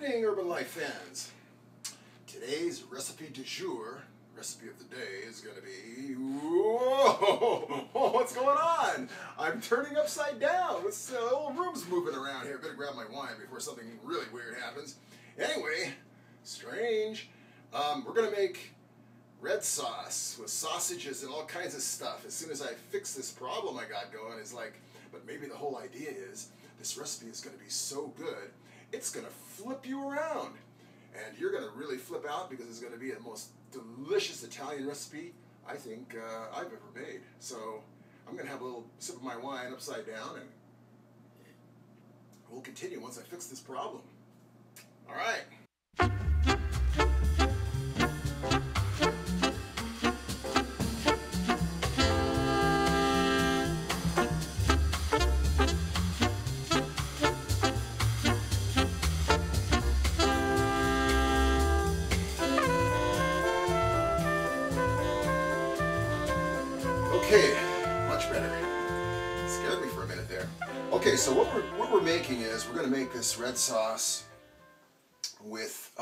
evening, Urban Life fans. Today's recipe du jour, recipe of the day, is going to be... Whoa! What's going on? I'm turning upside down. This whole room's moving around here. Better grab my wine before something really weird happens. Anyway, strange. We're going to make red sauce with sausages and all kinds of stuff. As soon as I fix this problem I got going, it's like, but maybe the whole idea is this recipe is going to be so good, it's going to flip you around. And you're going to really flip out because it's going to be the most delicious Italian recipe I think I've ever made. So I'm going to have a little sip of my wine upside down, and we'll continue once I fix this problem. All right. Okay, much better. Scared me for a minute there. Okay, so what we're making is we're going to make this red sauce with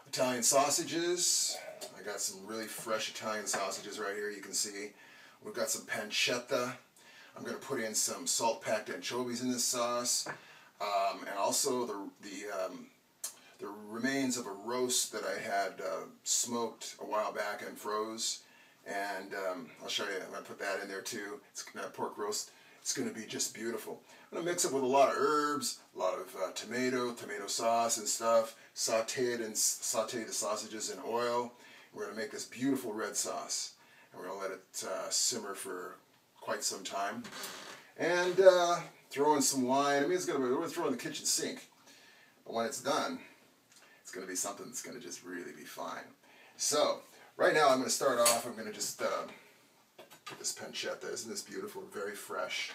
Italian sausages. I got some really fresh Italian sausages right here, you can see. We've got some pancetta. I'm going to put in some salt-packed anchovies in this sauce, and also the remains of a roast that I had smoked a while back and froze. And I'll show you, I'm going to put that in there too. It's pork roast. It's going to be just beautiful. I'm going to mix it with a lot of herbs, a lot of tomato sauce and stuff, saute the sausages in oil. We're going to make this beautiful red sauce. And we're going to let it simmer for quite some time. And throw in some wine. I mean, we're going to throw it in the kitchen sink. But when it's done, it's going to be something that's going to just really be fine. So, right now I'm going to start off, I'm going to just put this pancetta. Isn't this beautiful? Very fresh.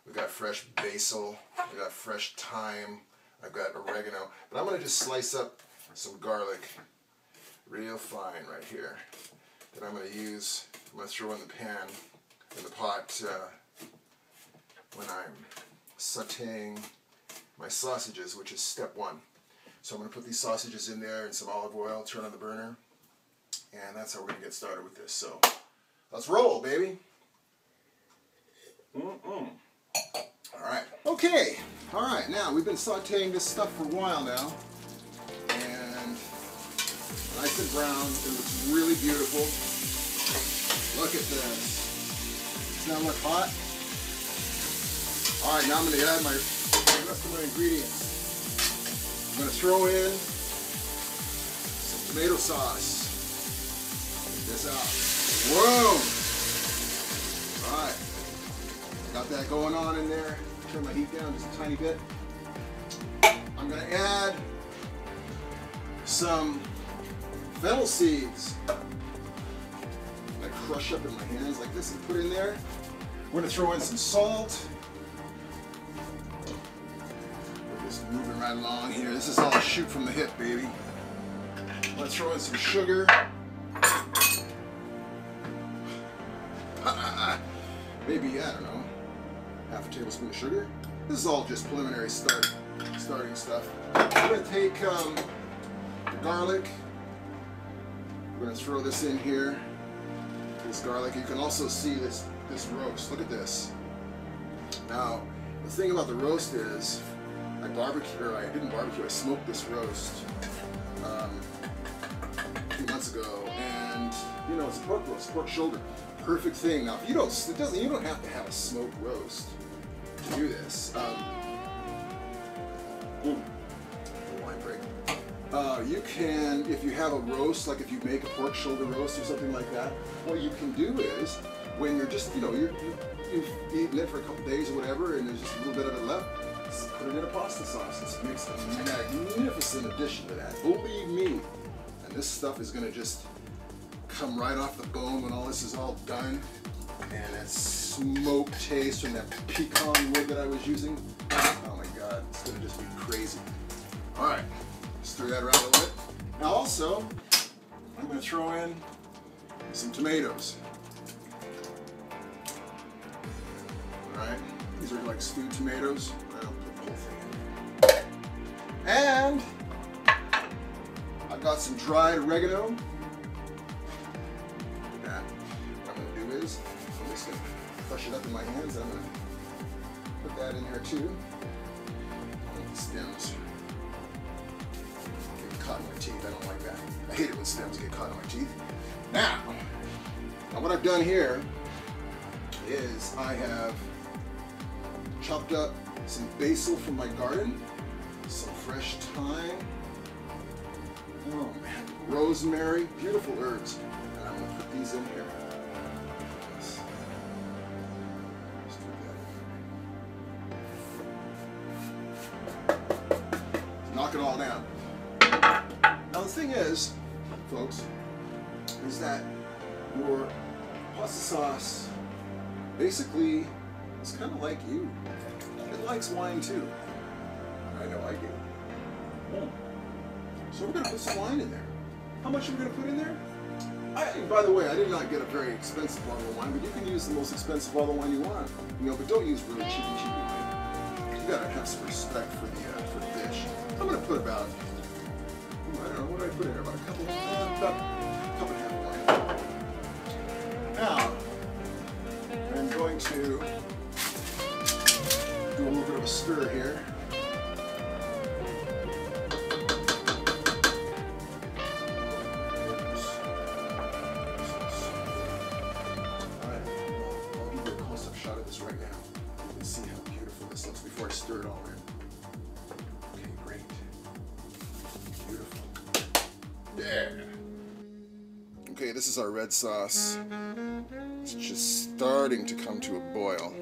We've got fresh basil, we've got fresh thyme, I've got oregano. But I'm going to just slice up some garlic real fine right here that I'm going to use, I'm going to throw in the pan, in the pot when I'm sauteing my sausages, which is step one. So I'm going to put these sausages in there and some olive oil, turn on the burner, and that's how we're going to get started with this. So let's roll, baby. Alright. Okay. Alright, now we've been sauteing this stuff for a while now, and nice and brown. It looks really beautiful. Look at this. Does that look hot? Alright, now I'm going to add the rest of my ingredients. I'm going to throw in some tomato sauce. Check this out. Whoa! Alright. Got that going on in there. Turn my heat down just a tiny bit. I'm going to add some fennel seeds. I crush up in my hands like this and put in there. We're going to throw in some salt. Just moving right along here. This is all shoot from the hip, baby. Let's throw in some sugar. Maybe, I don't know, half a tablespoon of sugar. This is all just preliminary starting stuff. We're going to take the garlic. We're going to throw this in here. This garlic. You can also see this roast. Look at this. Now, the thing about the roast is, I didn't barbecue, I smoked this roast a few months ago, and you know, it's a pork roast, pork shoulder, perfect thing. Now, if you don't have to have a smoked roast to do this. Wine break. You can, if you have a roast, like if you make a pork shoulder roast or something like that, what you can do is, when you're just, you know, you've eaten it for a couple days or whatever, and there's just a little bit of it left, put it in a pasta sauce. It makes a magnificent addition to that. Believe me. And this stuff is going to just come right off the bone when all this is all done. And that smoked taste from that pecan wood that I was using. Oh my God, it's going to just be crazy. Alright, stir that around a little bit. Now also, I'm going to throw in some tomatoes. Alright, these are like stewed tomatoes. I'll put the whole thing in. And I've got some dried oregano. Look at that. What I'm going to do is, I'm just going to crush it up in my hands. I'm going to put that in there too. The stems get caught in my teeth. I don't like that. I hate it when stems get caught in my teeth. Now what I've done here is I have chopped up some basil from my garden, some fresh thyme, oh man, rosemary, beautiful herbs. And I'm going to put these in here. Let's knock it all down. Now the thing is, folks, is that your pasta sauce basically is kind of like you. It likes wine too. I know I do. So we're going to put some wine in there. How much are we going to put in there? By the way, I did not get a very expensive bottle of wine, but you can use the most expensive bottle of wine you want. You know, but don't use really cheap wine. You got to have some respect for the dish. I'm going to put about, I don't know, what did I put in there? About a cup and a half of wine. Now, I'm going to do a little bit of a stir here. Alright, I'll give you a close-up shot of this right now. You can see how beautiful this looks before I stir it all in. Okay, great. Beautiful. Yeah! Okay, this is our red sauce. It's just starting to come to a boil.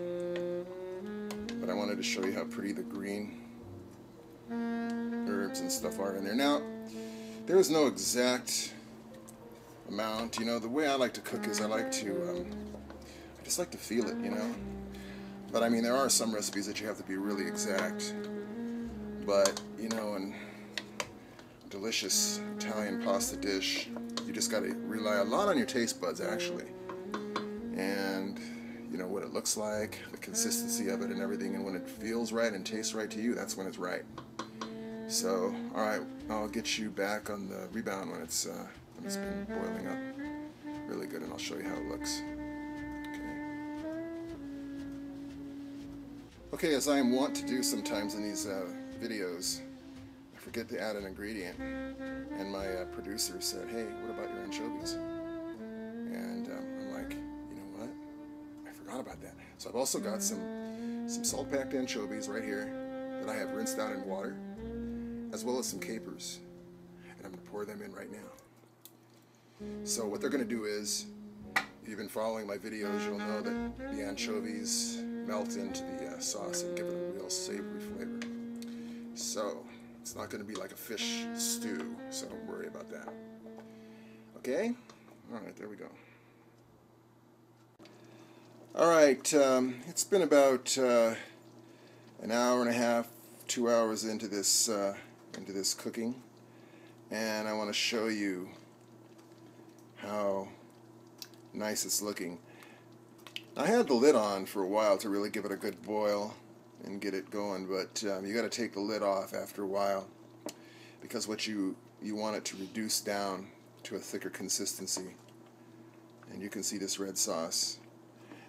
But I wanted to show you how pretty the green herbs and stuff are in there. Now, there is no exact amount. You know, the way I like to cook is I just like to feel it, you know. But I mean, there are some recipes that you have to be really exact. But, you know, in a delicious Italian pasta dish, you just got to rely a lot on your taste buds, actually. And, you know, what it looks like, the consistency of it and everything, and when it feels right and tastes right to you, that's when it's right. So, alright, I'll get you back on the rebound when it's been boiling up really good, and I'll show you how it looks. Okay, as I am wont to do sometimes in these videos, I forget to add an ingredient, and my producer said, hey, what about your anchovies? And I'm like, you know what? I forgot about that. So I've also got some salt-packed anchovies right here that I have rinsed out in water, as well as some capers. And I'm going to pour them in right now. So what they're going to do is, if you've been following my videos, you'll know that the anchovies melt into the sauce and give it a real savory flavor. So it's not going to be like a fish stew, so don't worry about that. Okay? Alright, there we go. Alright, it's been about an hour and a half, 2 hours into this cooking, and I want to show you how nice it's looking. I had the lid on for a while to really give it a good boil and get it going, but you got to take the lid off after a while, because what you want it to reduce down to a thicker consistency. And you can see this red sauce.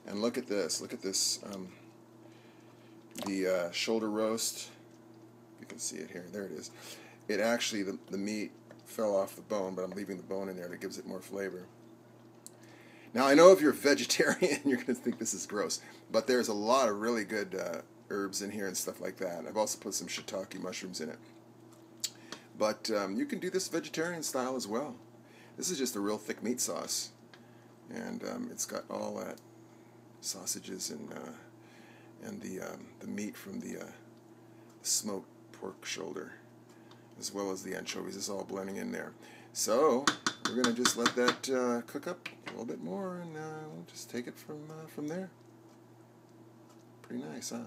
And look at this. Look at this. The shoulder roast. You can see it here. There it is. It actually, the meat fell off the bone, but I'm leaving the bone in there. That gives it more flavor. Now, I know if you're a vegetarian, you're going to think this is gross, but there's a lot of really good herbs in here and stuff like that. I've also put some shiitake mushrooms in it. But you can do this vegetarian style as well. This is just a real thick meat sauce. And it's got all that sausages and the meat from the smoked pork shoulder, as well as the anchovies. It's all blending in there. So we're going to just let that cook up a little bit more, and we'll just take it from there. Pretty nice, huh?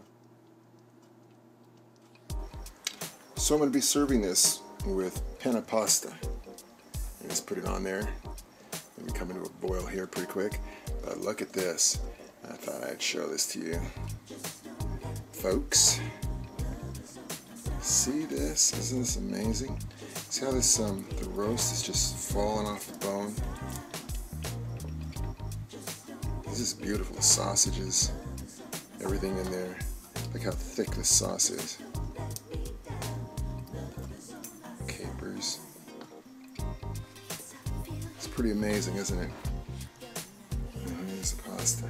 So I'm going to be serving this with Penne pasta. And just put it on there. Let me come into a boil here pretty quick. But look at this. I thought I'd show this to you, folks. See this? Isn't this amazing? See how this the roast is just falling off the bone? This is beautiful. The sausages, everything in there. Look how thick this sauce is. Capers. It's pretty amazing, isn't it? And here's the pasta.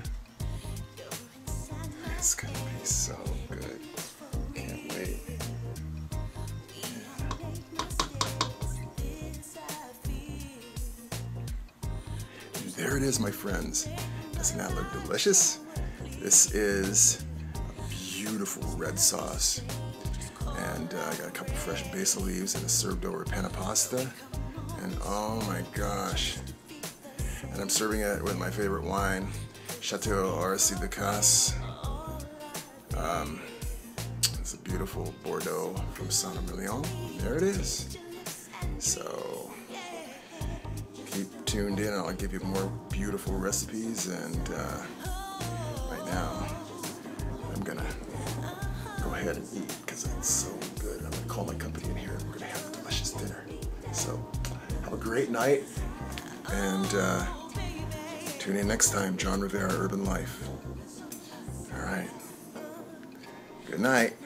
It's gonna be so good. Can't wait. Yeah. And there it is, my friends. Doesn't that look delicious? This is a beautiful red sauce. And I got a couple fresh basil leaves and it's served over penne pasta. And oh my gosh. And I'm serving it with my favorite wine, Chateau Arcy de Casse. It's a beautiful Bordeaux from Saint-Emilion. There it is. So keep tuned in. I'll give you more beautiful recipes. And right now, I'm gonna go ahead and eat because it's so good. I'm gonna call my company in here and we're gonna have a delicious dinner. So have a great night and tune in next time. John Rivera, Urban Life. All right. Good night.